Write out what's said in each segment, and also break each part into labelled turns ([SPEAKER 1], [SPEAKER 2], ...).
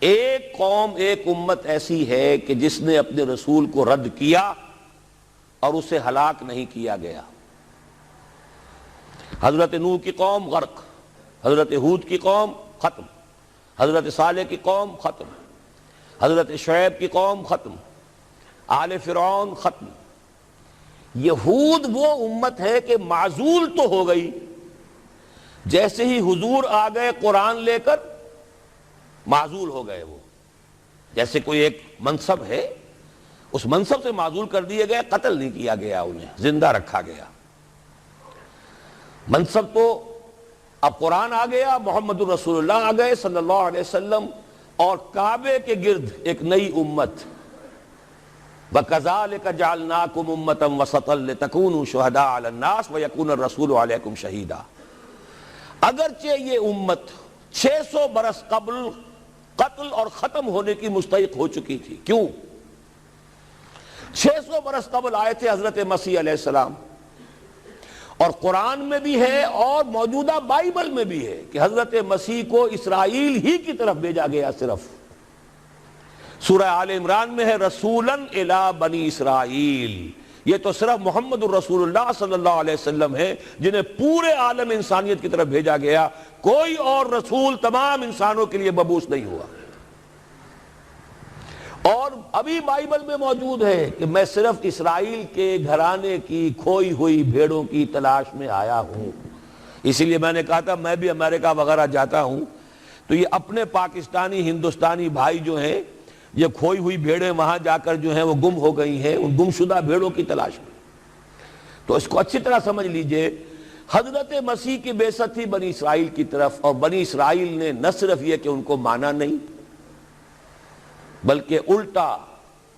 [SPEAKER 1] ایک قوم، ایک امت ایسی ہے کہ جس نے اپنے رسول کو رد کیا اور اسے ہلاک نہیں کیا گیا۔ حضرت نوح کی قوم غرق، حضرت ہود کی قوم ختم، حضرت صالح کی قوم ختم، حضرت شعیب کی قوم ختم، آل فرعون ختم۔ یہود وہ امت ہے کہ معزول تو ہو گئی، جیسے ہی حضور آ گئے قرآن لے کر معزول ہو گئے۔ وہ جیسے کوئی ایک منصب ہے، اس منصب سے معزول کر دیے گئے، قتل نہیں کیا گیا، انہیں زندہ رکھا گیا۔ منصب تو اب قرآن آ گیا، محمد الرسول اللہ آ گئے صلی اللہ علیہ وسلم، اور کعبے کے گرد ایک نئی امت۔ وَكَذَلِكَ جَعَلْنَاكُمْ أُمَّةً وَسَطًا لِتَكُونُوا شُهَدَاءَ عَلَى النَّاسِ وَيَكُونَ الرَّسُولُ عَلَيْكُمْ شَهِيدًا۔ اگرچہ یہ امت 600 برس قبل قتل اور ختم ہونے کی مستحق ہو چکی تھی۔ کیوں؟ 600 برس قبل آئے تھے حضرت مسیح علیہ السلام، اور قرآن میں بھی ہے اور موجودہ بائبل میں بھی ہے کہ حضرت مسیح کو اسرائیل ہی کی طرف بھیجا گیا۔ صرف سورہ آل عمران میں ہے رسولاً الی بنی اسرائیل، یہ تو صرف محمد الرسول اللہ صلی اللہ علیہ وسلم ہے جنہیں پورے عالم انسانیت کی طرف بھیجا گیا، کوئی اور رسول تمام انسانوں کے لیے مبعوث نہیں ہوا۔ اور ابھی بائبل میں موجود ہے کہ میں صرف اسرائیل کے گھرانے کی کھوئی ہوئی بھیڑوں کی تلاش میں آیا ہوں۔ اسی لیے میں نے کہا تھا میں بھی امریکہ وغیرہ جاتا ہوں تو یہ اپنے پاکستانی ہندوستانی بھائی جو ہیں، یہ کھوئی ہوئی بھیڑیں وہاں جا کر جو ہیں وہ گم ہو گئی ہیں، ان گم شدہ بھیڑوں کی تلاش میں۔ تو اس کو اچھی طرح سمجھ لیجئے، حضرت مسیح کی بعثت تھی بنی اسرائیل کی طرف، اور بنی اسرائیل نے نہ صرف یہ کہ ان کو مانا نہیں، بلکہ الٹا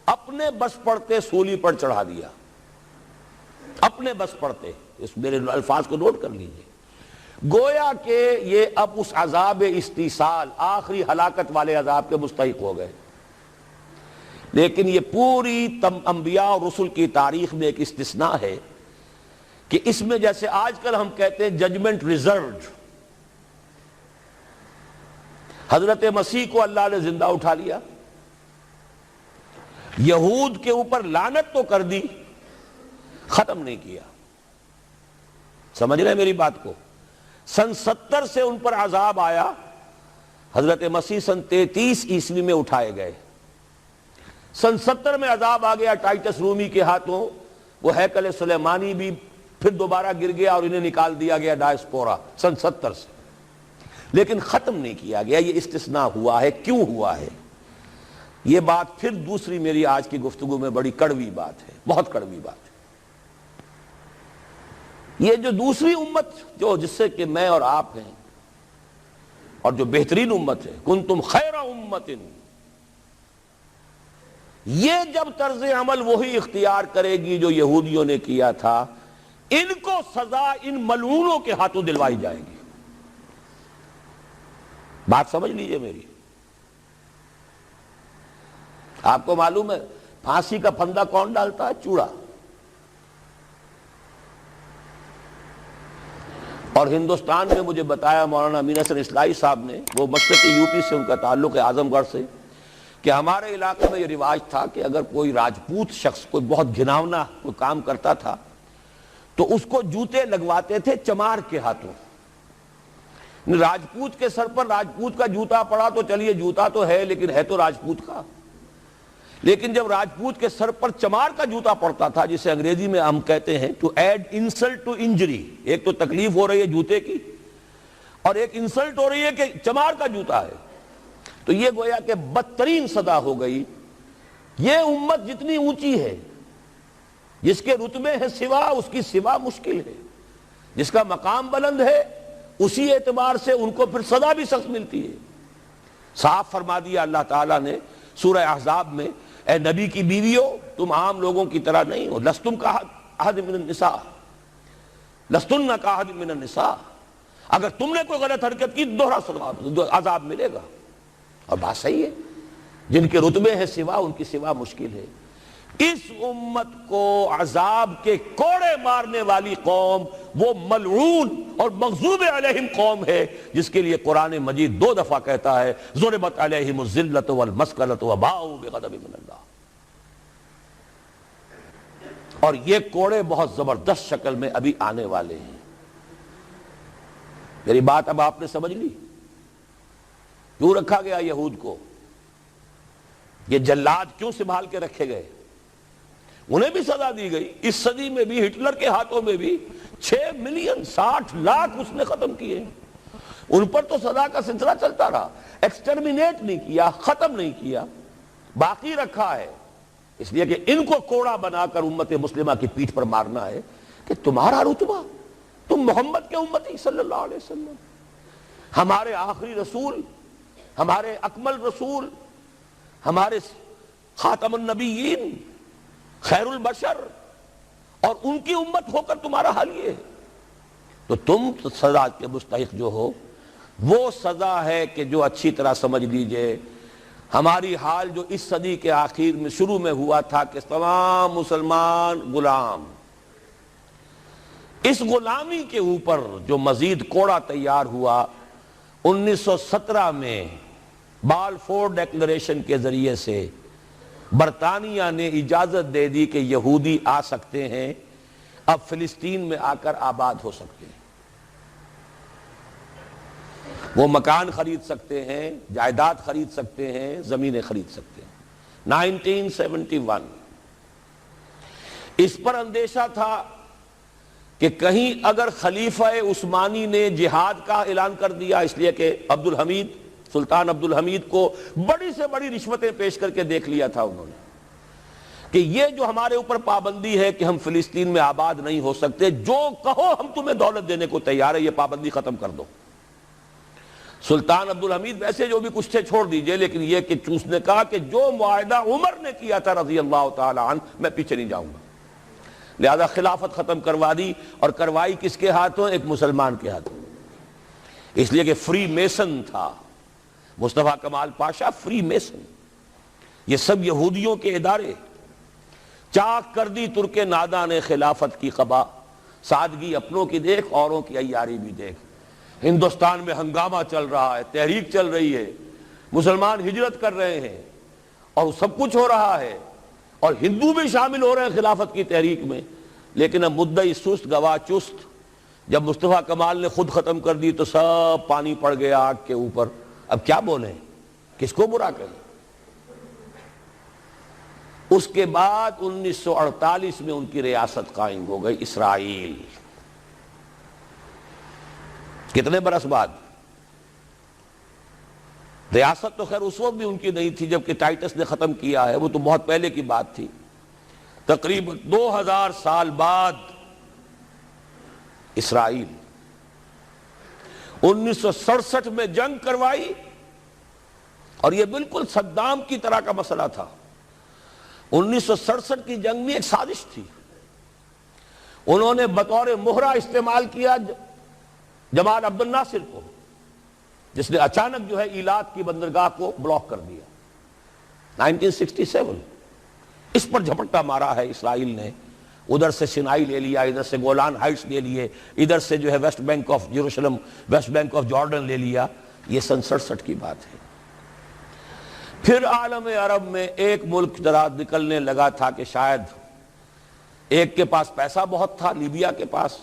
[SPEAKER 1] اپنے بس پڑتے سولی پر چڑھا دیا، اپنے بس پڑتے۔ اس میرے الفاظ کو نوٹ کر لیجئے، گویا کہ یہ اب اس عذاب استیصال، آخری ہلاکت والے عذاب کے مستحق ہو گئے۔ لیکن یہ پوری انبیاء اور رسل کی تاریخ میں ایک استثناء ہے کہ اس میں جیسے آج کل ہم کہتے ہیں ججمنٹ ریزروڈ، حضرت مسیح کو اللہ نے زندہ اٹھا لیا، یہود کے اوپر لعنت تو کر دی، ختم نہیں کیا۔ سمجھ رہے ہیں میری بات کو؟ سن 70 سے ان پر عذاب آیا، حضرت مسیح سن 33 عیسوی میں اٹھائے گئے۔ سن 70 میں عذاب آ گیا ٹائٹس رومی کے ہاتھوں، وہ ہیکل سلیمانی بھی پھر دوبارہ گر گیا اور انہیں نکال دیا گیا ڈائسپورا سن 70 سے، لیکن ختم نہیں کیا گیا۔ یہ استثناء ہوا ہے۔ کیوں ہوا ہے؟ یہ بات پھر دوسری میری آج کی گفتگو میں بڑی کڑوی بات ہے، بہت کڑوی بات ہے۔ یہ جو دوسری امت جو جس سے کہ میں اور آپ ہیں، اور جو بہترین امت ہے، کنتم خیر امت، یہ جب طرز عمل وہی اختیار کرے گی جو یہودیوں نے کیا تھا، ان کو سزا ان ملعونوں کے ہاتھوں دلوائی جائے گی۔ بات سمجھ لیجئے میری۔ آپ کو معلوم ہے پھانسی کا پھندا کون ڈالتا ہے؟ چوڑا۔ اور ہندوستان میں مجھے بتایا مولانا امین حسن اصلاحی صاحب نے، وہ مشرقی یوپی سے ان کا تعلق ہے، اعظم گڑھ سے، کہ ہمارے علاقے میں یہ رواج تھا کہ اگر کوئی راجپوت شخص کوئی بہت گھناؤنا کوئی کام کرتا تھا تو اس کو جوتے لگواتے تھے چمار کے ہاتھوں۔ راجپوت کے سر پر راجپوت کا جوتا پڑا تو چلیے جوتا تو ہے، لیکن ہے تو راجپوت کا۔ لیکن جب راجپوت کے سر پر چمار کا جوتا پڑتا تھا، جسے انگریزی میں ہم کہتے ہیں to add insult to injury, ایک تو تکلیف ہو رہی ہے جوتے کی، اور ایک انسلٹ ہو رہی ہے کہ چمار کا جوتا ہے، تو یہ گویا کہ بدترین سزا ہو گئی۔ یہ امت جتنی اونچی ہے، جس کے رتبے ہیں سوا، اس کی سوا مشکل ہے، جس کا مقام بلند ہے اسی اعتبار سے ان کو پھر سزا بھی سخت ملتی ہے۔ صاف فرما دیا اللہ تعالیٰ نے سورہ احزاب میں، اے نبی کی بیویوں تم عام لوگوں کی طرح نہیں ہو، لستم کاحد من النساء، لستن کاحد من النساء، اگر تم نے کوئی غلط حرکت کی دوہرا عذاب ملے گا۔ اور بات صحیح ہے، جن کے رتبے ہیں سوا، ان کی سوا مشکل ہے۔ اس امت کو عذاب کے کوڑے مارنے والی قوم وہ ملعون اور مغضوب علیہم قوم ہے جس کے لیے قرآن مجید 2 دفعہ کہتا ہے ضربت علیہم الذلۃ والمسکنۃ وباؤوا بغضب من اللہ. اور یہ کوڑے بہت زبردست شکل میں ابھی آنے والے ہیں. میری بات اب آپ نے سمجھ لی کیوں رکھا گیا یہود کو؟ یہ جلاد کیوں سنبھال کے رکھے گئے؟ انہیں بھی سزا دی گئی. اس صدی میں بھی ہٹلر کے ہاتھوں میں بھی 6 ملین 60 لاکھ اس نے ختم کیے. ان پر تو سزا کا سلسلہ چلتا رہا. ایکسٹرمینیٹ نہیں کیا، ختم نہیں کیا، باقی رکھا ہے. اس لیے کہ ان کو کوڑا بنا کر امت مسلمہ کی پیٹھ پر مارنا ہے کہ تمہارا رتبہ، تم محمد کے امتی صلی اللہ علیہ وسلم، ہمارے آخری رسول، ہمارے اکمل رسول، ہمارے خاتم النبیین، خیر البشر، اور ان کی امت ہو کر تمہارا حال یہ ہے. تو تم سزا کے مستحق جو ہو، وہ سزا ہے کہ جو اچھی طرح سمجھ لیجئے ہماری حال جو اس صدی کے آخر میں شروع میں ہوا تھا کہ تمام مسلمان غلام، اس غلامی کے اوپر جو مزید کوڑا تیار ہوا 1917 میں بالفور ڈیکلریشن کے ذریعے سے برطانیہ نے اجازت دے دی کہ یہودی آ سکتے ہیں، اب فلسطین میں آ کر آباد ہو سکتے ہیں. وہ مکان خرید سکتے ہیں، جائیداد خرید سکتے ہیں، زمینیں خرید سکتے ہیں. 1971 اس پر اندیشہ تھا کہ کہیں اگر خلیفہ عثمانی نے جہاد کا اعلان کر دیا، اس لیے کہ سلطان عبد الحمید کو بڑی سے بڑی رشوتیں پیش کر کے دیکھ لیا تھا انہوں نے کہ یہ جو ہمارے اوپر پابندی ہے کہ ہم فلسطین میں آباد نہیں ہو سکتے، جو کہو ہم تمہیں دولت دینے کو تیار ہے، یہ پابندی ختم کر دو. سلطان عبد الحمید ویسے جو بھی کچھ تھے چھوڑ دیجئے، لیکن یہ کہ اس نے کہا کہ جو معاہدہ عمر نے کیا تھا رضی اللہ تعالی عنہ، میں پیچھے نہیں جاؤں گا. لہذا خلافت ختم کروا دی، اور کروائی کس کے ہاتھوں؟ ایک مسلمان کے ہاتھوں. اس لیے کہ فری میسن تھا مصطفیٰ کمال پاشا، فری میسن. یہ سب یہودیوں کے ادارے. چاک کر دی ترک ناداں نے خلافت کی قبا، سادگی اپنوں کی دیکھ اوروں کی عیاری بھی دیکھ. ہندوستان میں ہنگامہ چل رہا ہے، تحریک چل رہی ہے، مسلمان ہجرت کر رہے ہیں اور سب کچھ ہو رہا ہے، اور ہندو بھی شامل ہو رہے ہیں خلافت کی تحریک میں. لیکن اب مدعی سست گواہ چست. جب مصطفیٰ کمال نے خود ختم کر دی تو سب پانی پڑ گیا آگ کے اوپر. اب کیا بولیں، کس کو برا کہیں؟ اس کے بعد 1948 میں ان کی ریاست قائم ہو گئی اسرائیل. کتنے برس بعد؟ ریاست تو خیر اس وقت بھی ان کی نہیں تھی جبکہ ٹائٹس نے ختم کیا ہے، وہ تو بہت پہلے کی بات تھی. تقریباً 2000 سال بعد اسرائیل 1967 میں جنگ کروائی، اور یہ بالکل صدام کی طرح کا مسئلہ تھا. 1967 کی جنگ میں ایک سازش تھی. انہوں نے بطور مہرہ استعمال کیا جمال عبد الناصر کو، جس نے اچانک جو ہے ایلات کی بندرگاہ کو بلاک کر دیا. 1967 اس پر جھپٹا مارا ہے اسرائیل نے. ادھر سے سینائی لے لیا، ادھر سے گولان ہائٹس لے لیے، ادھر سے جو ہے West Bank of Jerusalem, West Bank of Jordan لے لیا. یہ 67 کی بات ہے. پھر عالم عرب میں ایک ملک ذرا نکلنے لگا تھا کہ شاید ایک کے پاس پیسہ بہت تھا، لیبیا کے پاس،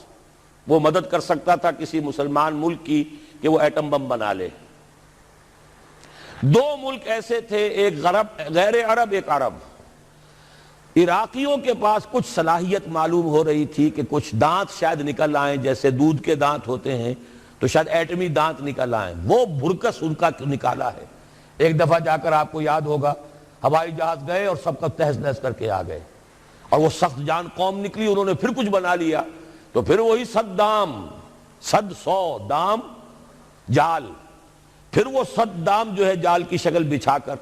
[SPEAKER 1] وہ مدد کر سکتا تھا کسی مسلمان ملک کی کہ وہ ایٹم بم بنا لے. 2 ملک ایسے تھے، ایک غیر عرب، ایک عرب. عراقیوں کے پاس کچھ صلاحیت معلوم ہو رہی تھی کہ کچھ دانت شاید نکل آئیں، جیسے دودھ کے دانت ہوتے ہیں تو شاید ایٹمی دانت نکل آئیں. وہ بھرکس ان کا نکالا ہے. ایک دفعہ جا کر آپ کو یاد ہوگا ہوائی جہاز گئے اور سب کا تہس نہس کر کے آ گئے، اور وہ سخت جان قوم نکلی. انہوں نے پھر کچھ بنا لیا تو پھر وہی 100 دام جال، پھر وہ 100 دام جو ہے جال کی شکل بچھا کر،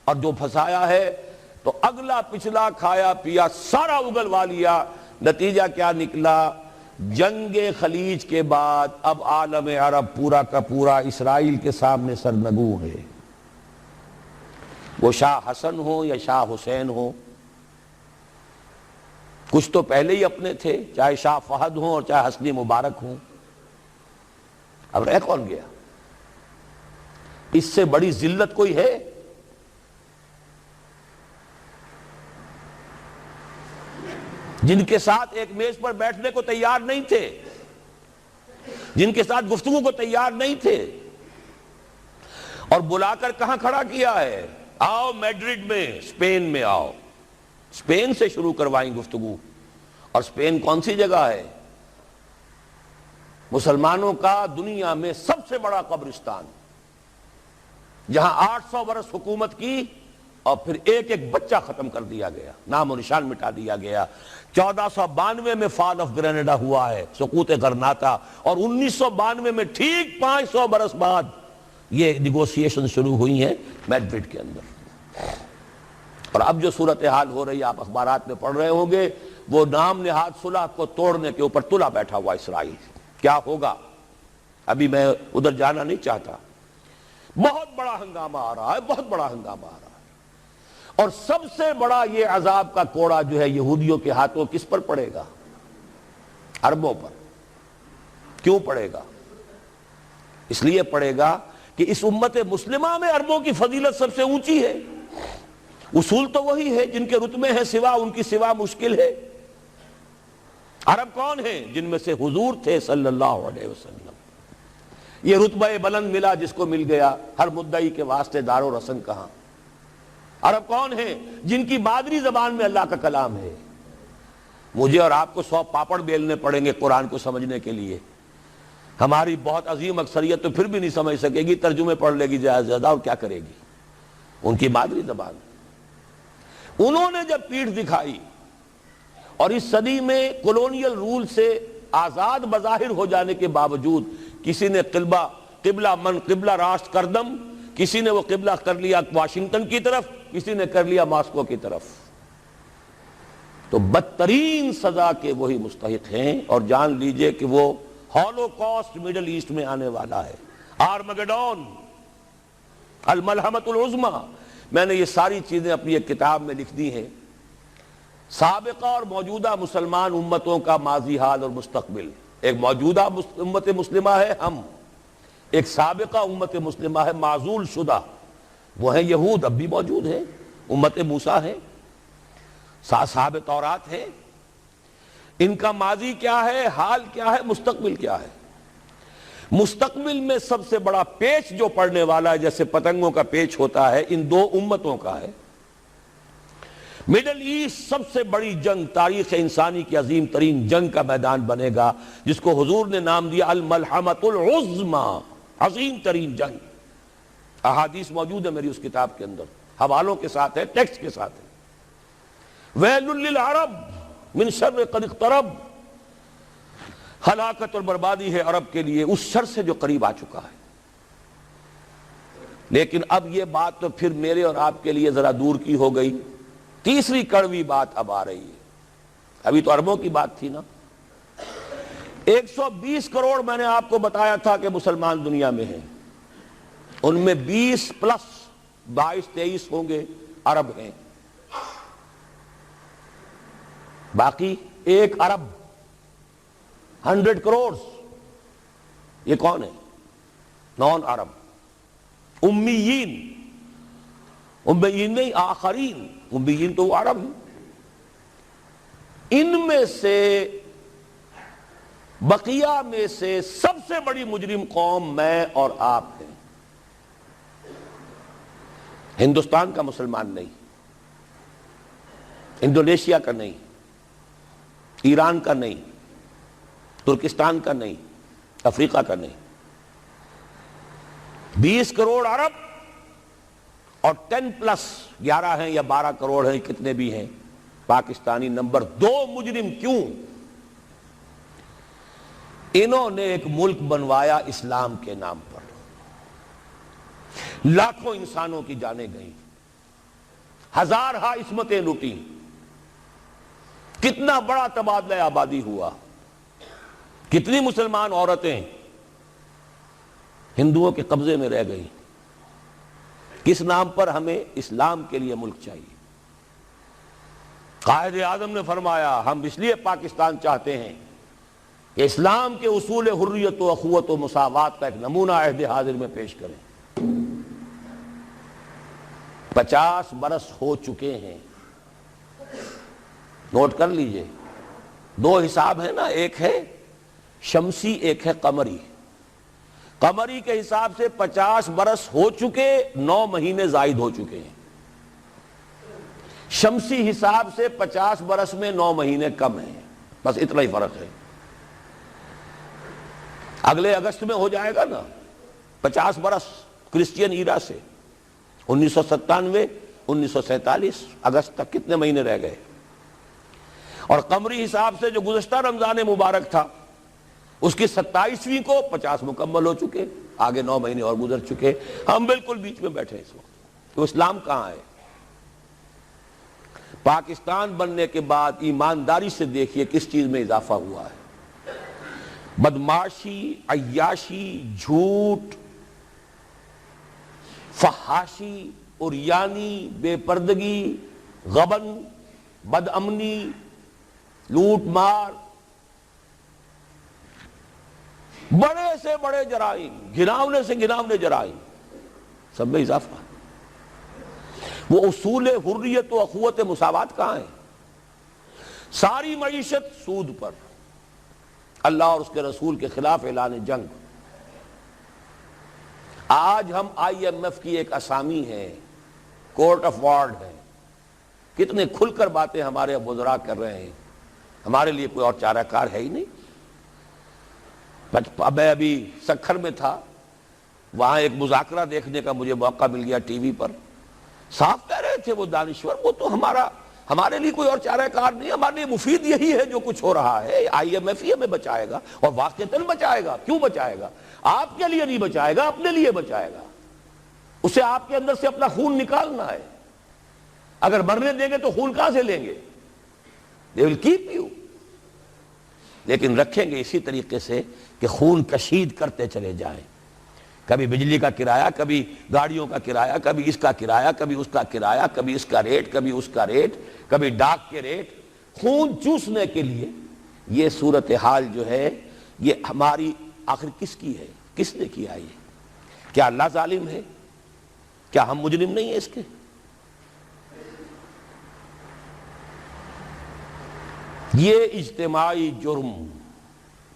[SPEAKER 1] اور جو پھنسایا ہے تو اگلا پچھلا کھایا پیا سارا اگلوا لیا. نتیجہ کیا نکلا؟ جنگ خلیج کے بعد اب عالم عرب پورا کا پورا اسرائیل کے سامنے سرنگوں ہے. وہ شاہ حسن ہو یا شاہ حسین ہو، کچھ تو پہلے ہی اپنے تھے، چاہے شاہ فہد ہوں اور چاہے حسنی مبارک ہوں، اب رہ کون گیا؟ اس سے بڑی ذلت کوئی ہے؟ جن کے ساتھ ایک میز پر بیٹھنے کو تیار نہیں تھے، جن کے ساتھ گفتگو کو تیار نہیں تھے، اور بلا کر کہاں کھڑا کیا ہے؟ آؤ میڈرڈ میں، اسپین میں آؤ، اسپین سے شروع کروائیں گفتگو۔ اور اسپین کون سی جگہ ہے؟ مسلمانوں کا دنیا میں سب سے بڑا قبرستان، جہاں 800 برس حکومت کی اور پھر ایک ایک بچہ ختم کر دیا گیا، نام و نشان مٹا دیا گیا۔ 1492 میں فال آف گرینیڈا ہوا ہے، سقوط غرناطہ، اور 1992 میں ٹھیک 500 برس بعد یہ نیگوسیشن شروع ہوئی ہیں میڈرڈ کے اندر۔ اور اب جو صورتحال ہو رہی ہے، آپ اخبارات میں پڑھ رہے ہوں گے، وہ نام نہاد صلح کو توڑنے کے اوپر تلا بیٹھا ہوا اسرائیل۔ کیا ہوگا؟ ابھی میں ادھر جانا نہیں چاہتا۔ بہت بڑا ہنگامہ آ رہا ہے، بہت بڑا ہنگامہ آ رہا ہے، اور سب سے بڑا یہ عذاب کا کوڑا جو ہے یہودیوں کے ہاتھوں کس پر پڑے گا؟ عربوں پر۔ کیوں پڑے گا؟ اس لیے پڑے گا کہ اس امت مسلمہ میں عربوں کی فضیلت سب سے اونچی ہے۔ اصول تو وہی ہے، جن کے رتبے ہیں سوا ان کی سوا مشکل ہے۔ عرب کون ہیں؟ جن میں سے حضور تھے صلی اللہ علیہ وسلم۔ یہ رتبہ بلند ملا جس کو مل گیا، ہر مدعی کے واسطے دار و رسن کہاں۔ عرب کون ہیں؟ جن کی مادری زبان میں اللہ کا کلام ہے۔ مجھے اور آپ کو 100 پاپڑ بیلنے پڑیں گے قرآن کو سمجھنے کے لیے، ہماری بہت عظیم اکثریت تو پھر بھی نہیں سمجھ سکے گی، ترجمے پڑھ لے گی زیادہ سے زیادہ، اور کیا کرے گی؟ ان کی مادری زبان۔ انہوں نے جب پیٹھ دکھائی اور اس صدی میں کولونیل رول سے آزاد بظاہر ہو جانے کے باوجود کسی نے قبلہ راست کردم، کسی نے وہ قبلہ کر لیا واشنگٹن کی طرف، کسی نے کر لیا ماسکو کی طرف، تو بدترین سزا کے وہی مستحق ہیں۔ اور جان لیجئے کہ وہ ہولوکاسٹ مڈل ایسٹ میں آنے والا ہے، آرمگڈون، الملحمۃ العظمی۔ میں نے یہ ساری چیزیں اپنی ایک کتاب میں لکھ دی ہیں، سابقہ اور موجودہ مسلمان امتوں کا ماضی حال اور مستقبل۔ ایک موجودہ امت مسلمہ ہے ہم، ایک سابقہ امت مسلمہ ہے معزول شدہ، وہ ہیں یہود، اب بھی موجود ہیں، امت موسیٰ ہے، صاحب تورات ہے۔ ان کا ماضی کیا ہے، حال کیا ہے، مستقبل کیا ہے؟ مستقبل میں سب سے بڑا پیچ جو پڑنے والا ہے، جیسے پتنگوں کا پیچ ہوتا ہے، ان دو امتوں کا ہے۔ مڈل ایسٹ سب سے بڑی جنگ، تاریخ انسانی کی عظیم ترین جنگ کا میدان بنے گا، جس کو حضور نے نام دیا الملحمۃ العظمی، عظیم ترین جنگ۔ احادیث موجود ہے میری اس کتاب کے اندر، حوالوں کے ساتھ ہے، ٹیکسٹ کے ساتھ ہے۔ ویل للعرب من شر قد اقترب، ہلاکت اور بربادی ہے عرب کے لیے اس شر سے جو قریب آ چکا ہے۔ لیکن اب یہ بات تو پھر میرے اور آپ کے لیے ذرا دور کی ہو گئی۔ تیسری کڑوی بات اب آ رہی ہے۔ ابھی تو عربوں کی بات تھی نا۔ 120 کروڑ میں نے آپ کو بتایا تھا کہ مسلمان دنیا میں ہیں، ان میں 20 پلس 22-23 ہوں گے عرب ہیں، باقی 1 ارب 100 کروڑ یہ کون ہے؟ نان عرب، امیین، امیین نہیں آخرین، امیین تو وہ عرب ہیں۔ ان میں سے بقیہ میں سے سب سے بڑی مجرم قوم میں اور آپ ہیں۔ ہندوستان کا مسلمان نہیں، انڈونیشیا کا نہیں، ایران کا نہیں، ترکستان کا نہیں، افریقہ کا نہیں۔ 20 کروڑ عرب اور 10 پلس 11 ہیں یا 12 کروڑ ہیں، کتنے بھی ہیں پاکستانی نمبر 2 مجرم۔ کیوں؟ انہوں نے ایک ملک بنوایا اسلام کے نام پر، لاکھوں انسانوں کی جانیں گئیں، ہزارہا عصمتیں لوٹیں، کتنا بڑا تبادلہ آبادی ہوا، کتنی مسلمان عورتیں ہندوؤں کے قبضے میں رہ گئی۔ کس نام پر؟ ہمیں اسلام کے لیے ملک چاہیے، قائد اعظم نے فرمایا ہم اس لیے پاکستان چاہتے ہیں کہ اسلام کے اصول حریت و اخوت و مساوات کا ایک نمونہ عہد حاضر میں پیش کریں۔ 50 برس ہو چکے ہیں، نوٹ کر لیجئے، 2 حساب ہیں نا، ایک ہے شمسی ایک ہے قمری۔ قمری کے حساب سے 50 برس ہو چکے، 9 مہینے زائد ہو چکے ہیں۔ شمسی حساب سے 50 برس میں 9 مہینے کم ہیں، بس اتنا ہی فرق ہے۔ اگلے اگست میں ہو جائے گا نا 50 برس کرسچین ایرا سے، 1997 1947 اگست تک کتنے مہینے رہ گئے؟ اور قمری حساب سے جو گزشتہ رمضان مبارک تھا اس کی 27ویں کو 50 مکمل ہو چکے، آگے 9 مہینے اور گزر چکے، ہم بالکل بیچ میں بیٹھے اس وقت۔ تو اسلام کہاں ہے؟ پاکستان بننے کے بعد ایمانداری سے دیکھیے کس چیز میں اضافہ ہوا ہے۔ بدمعاشی، عیاشی، جھوٹ، فحاشی، عریانی، بے پردگی، غبن، بد امنی، لوٹ مار، بڑے سے بڑے جرائم، گھناونے سے گھناونے جرائم، سب میں اضافہ۔ وہ اصول حریت و اخوت مساوات کہاں ہیں؟ ساری معیشت سود پر، اللہ اور اس کے رسول کے خلاف اعلان جنگ۔ آج ہم IMF کی ایک اسامی ہے، کورٹ آف وارڈ ہے، کتنے کھل کر باتیں ہمارے وزراء کر رہے ہیں، ہمارے لیے کوئی اور چارہ کار ہے ہی نہیں۔ میں ابھی سکھر میں تھا، وہاں ایک مذاکرہ دیکھنے کا مجھے موقع مل گیا ٹی وی پر، صاف کہہ رہے تھے وہ دانشور، وہ تو ہمارے لیے کوئی اور چارہ کار نہیں، ہمارے لیے مفید یہی ہے جو کچھ ہو رہا ہے، IMF ہی ہمیں بچائے گا، اور واقعتاً بچائے گا۔ کیوں بچائے گا؟ آپ کے لیے نہیں بچائے گا، اپنے لیے بچائے گا۔ اسے آپ کے اندر سے اپنا خون نکالنا ہے، اگر مرنے دیں گے تو خون کہاں سے لیں گے؟ they will keep you، لیکن رکھیں گے اسی طریقے سے کہ خون کشید کرتے چلے جائیں، کبھی بجلی کا کرایہ، کبھی گاڑیوں کا کرایہ، کبھی اس کا کرایہ، کبھی اس کا کرایہ، کبھی اس کا ریٹ، کبھی اس کا ریٹ، کبھی ڈاک کے ریٹ، خون چوسنے کے لیے۔ یہ صورتحال جو ہے یہ ہماری آخر کس کی ہے؟ کس نے کیا یہ؟ کیا اللہ ظالم ہے؟ کیا ہم مجرم نہیں ہیں اس کے؟ یہ اجتماعی جرم،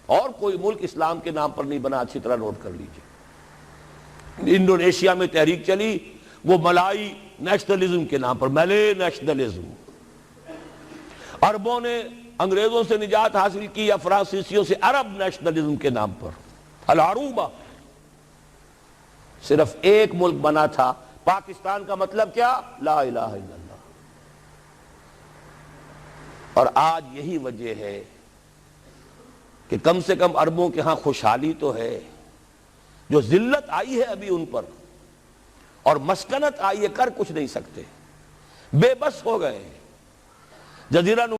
[SPEAKER 1] اور کوئی ملک اسلام کے نام پر نہیں بنا، اچھی طرح نوٹ کر لیجئے۔ انڈونیشیا میں تحریک چلی وہ ملائی نیشنلزم کے نام پر، ملے نیشنلزم، عربوں نے انگریزوں سے نجات حاصل کی یا فرانسیسیوں سے، عرب نیشنلزم کے نام پر، العروبہ۔ صرف ایک ملک بنا تھا، پاکستان کا مطلب کیا؟ لا الہ الا اللہ۔ اور آج یہی وجہ ہے کہ کم سے کم عربوں کے ہاں خوشحالی تو ہے، جو ذلت آئی ہے ابھی ان پر اور مسکنت آئی ہے، کر کچھ نہیں سکتے، بے بس ہو گئے۔ جزیرہ